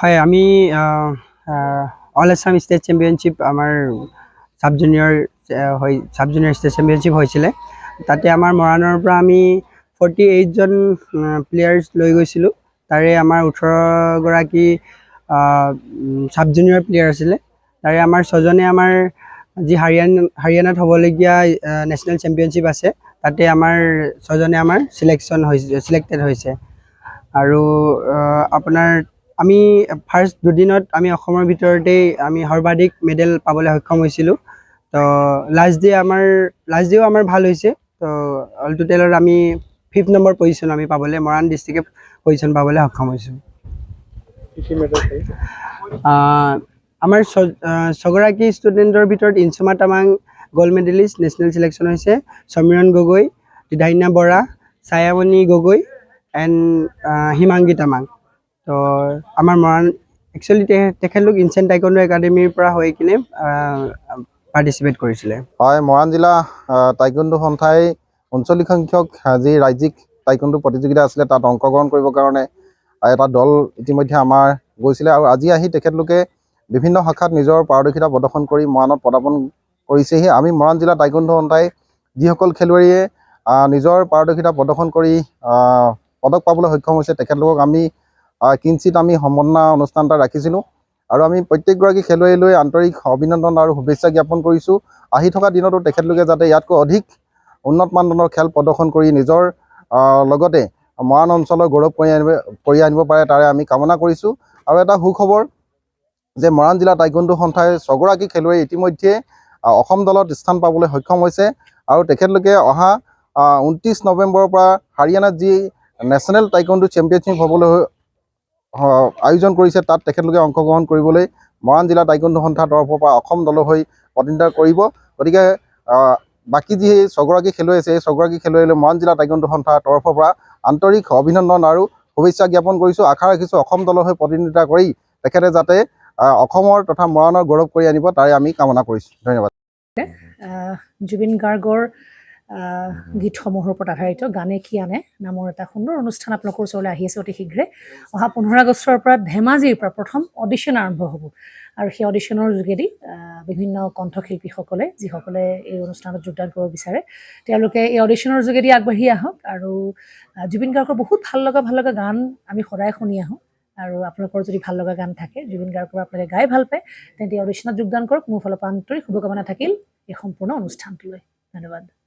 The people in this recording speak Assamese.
হয়, আমি অল আছাম ষ্টেট চেম্পিয়নশ্বিপ আমাৰ চাব জুনিয়ৰ ষ্টেট চেম্পিয়নশ্বিপ হৈছিলে। তাতে আমাৰ মৰাণৰ পৰা আমি 48জন প্লেয়াৰ্ছ লৈ গৈছিলোঁ। তাৰে আমাৰ 18গৰাকী চাব জুনিয়ৰ প্লেয়াৰ আছিলে। তাৰে আমাৰ 6জনে আমাৰ যি হাৰিয়ানাত হ'বলগীয়া নেশ্যনেল চেম্পিয়নশ্বিপ আছে, তাতে আমাৰ 6জনে আমাৰ চিলেক্টেড হৈছে। আৰু আপোনাৰ আমি ফাৰ্ষ্ট দুদিনত আমি অসমৰ ভিতৰতেই আমি সৰ্বাধিক মেডেল পাবলৈ সক্ষম হৈছিলোঁ। তো লাষ্ট ডেও আমাৰ ভাল হৈছে। তো অল টোটেলত আমি 5th নম্বৰ পজিশ্যন আমি পাবলৈ মৰাণ ডিষ্ট্ৰিক্টে পজিশ্যন পাবলৈ সক্ষম হৈছোঁ। আমাৰ ছগৰাকী ষ্টুডেণ্টৰ ভিতৰত Inchuma Tamang gold medalist national selection হৈছে, সমীৰণ গগৈ, ৰিধান্যা বৰা, ছায়ামণি গগৈ এণ্ড হিমাংগী তামাং। তো আমাৰ মৰাণ একচুৱেলি তেখেতলোক ইনচেণ্ট টাইকোৱাণ্ডো একাডেমীৰ পৰা হৈ কিনে পাৰ্টিচিপেট কৰিছিলে। হয়, মৰাণ জিলা টাইকোৱাণ্ডো সন্থাই 39 সংখ্যক যি ৰাজ্যিক টাইকোৱাণ্ডো প্ৰতিযোগিতা আছিলে তাত অংশগ্ৰহণ কৰিবৰ কাৰণে এটা দল ইতিমধ্যে আমাৰ গৈছিলে। আৰু আজি আহি তেখেতলোকে বিভিন্ন শাখাত নিজৰ পাৰদৰ্শিতা প্ৰদৰ্শন কৰি মৰাণত পদাৰ্পণ কৰিছেহি। আমি মৰাণ জিলা টাইকোৱাণ্ডো সন্থাই যিসকল খেলুৱৈয়ে নিজৰ পাৰদৰ্শিতা প্ৰদৰ্শন কৰি পদক পাবলৈ সক্ষম হৈছে, তেখেতলোকক আমি কিঞ্চিত আমি সম্বৰ্ধনা অনুষ্ঠান এটা ৰাখিছিলোঁ। আৰু আমি প্ৰত্যেকগৰাকী খেলুৱৈলৈ আন্তৰিক অভিনন্দন আৰু শুভেচ্ছা জ্ঞাপন কৰিছোঁ। আহি থকা দিনতো তেখেতলোকে যাতে ইয়াতকৈ অধিক উন্নত মানদণ্ডৰ খেল প্ৰদৰ্শন কৰি নিজৰ লগতে মৰাণ অঞ্চলৰ গৌৰৱ কঢ়িয়াই আনিব পাৰে, তাৰে আমি কামনা কৰিছোঁ। আৰু এটা সুখবৰ যে মৰাণ জিলা টাইকোৱাণ্ডো সন্থাই 6গৰাকী খেলুৱৈ ইতিমধ্যে অসম দলত স্থান পাবলৈ সক্ষম হৈছে। আৰু তেখেতলোকে অহা 29 নৱেম্বৰৰ পৰা হাৰিয়ানাত যি নেশ্যনেল টাইকোৱাণ্ডো চেম্পিয়নশ্বিপ হ'বলৈ আয়োজন কৰিছে, তাত তেখেতলোকে অংশগ্ৰহণ কৰিবলৈ মৰাণ জিলা টাইকোৱাণ্ডো সন্থাৰ তৰফৰ পৰা অসম দলৰ হৈ প্ৰতিনিধিত্ব কৰিব। গতিকে বাকী যি 6গৰাকী খেলুৱৈ আছে, এই 6গৰাকী খেলুৱৈলৈ মৰাণ জিলা টাইকোৱাণ্ডো সন্থাৰ তৰফৰ পৰা আন্তৰিক অভিনন্দন আৰু শুভেচ্ছা জ্ঞাপন কৰিছোঁ। আশা ৰাখিছোঁ অসম দলৰ হৈ প্ৰতিনিধিত্ব কৰি তেখেতে যাতে অসমৰ তথা মৰাণৰ গৌৰৱ কৰি আনিব, তাৰে আমি কামনা কৰিছোঁ। ধন্যবাদ। জুবিন গাৰ্গৰ গীতসমূহৰ ওপৰত আধাৰিত গানে কি আনে নামৰ এটা সুন্দৰ অনুষ্ঠান আপোনালোকৰ ওচৰলৈ আহি আছে অতি শীঘ্ৰে। অহা 15 আগষ্টৰ পৰা ধেমাজিৰ পৰা প্ৰথম অডিশ্যন আৰম্ভ হ'ব। আৰু সেই অডিশ্যনৰ যোগেদি বিভিন্ন কণ্ঠশিল্পীসকলে যিসকলে এই অনুষ্ঠানত যোগদান কৰিব বিচাৰে, তেওঁলোকে এই অডিশ্যনৰ যোগেদি আগবাঢ়ি আহক। আৰু জুবিন গাৰ্গৰ বহুত ভাল লগা গান আমি সদায় শুনি আহোঁ। আৰু আপোনালোকৰ যদি ভাল লগা গান থাকে, জুবিন গাৰ্গৰ আপোনালোকে গাই ভাল পায়, তেন্তে অডিশ্যনত যোগদান কৰক। মোৰ ফালৰ পৰা আন্তৰিক শুভকামনা থাকিল এই সম্পূৰ্ণ অনুষ্ঠানটোলৈ। ধন্যবাদ।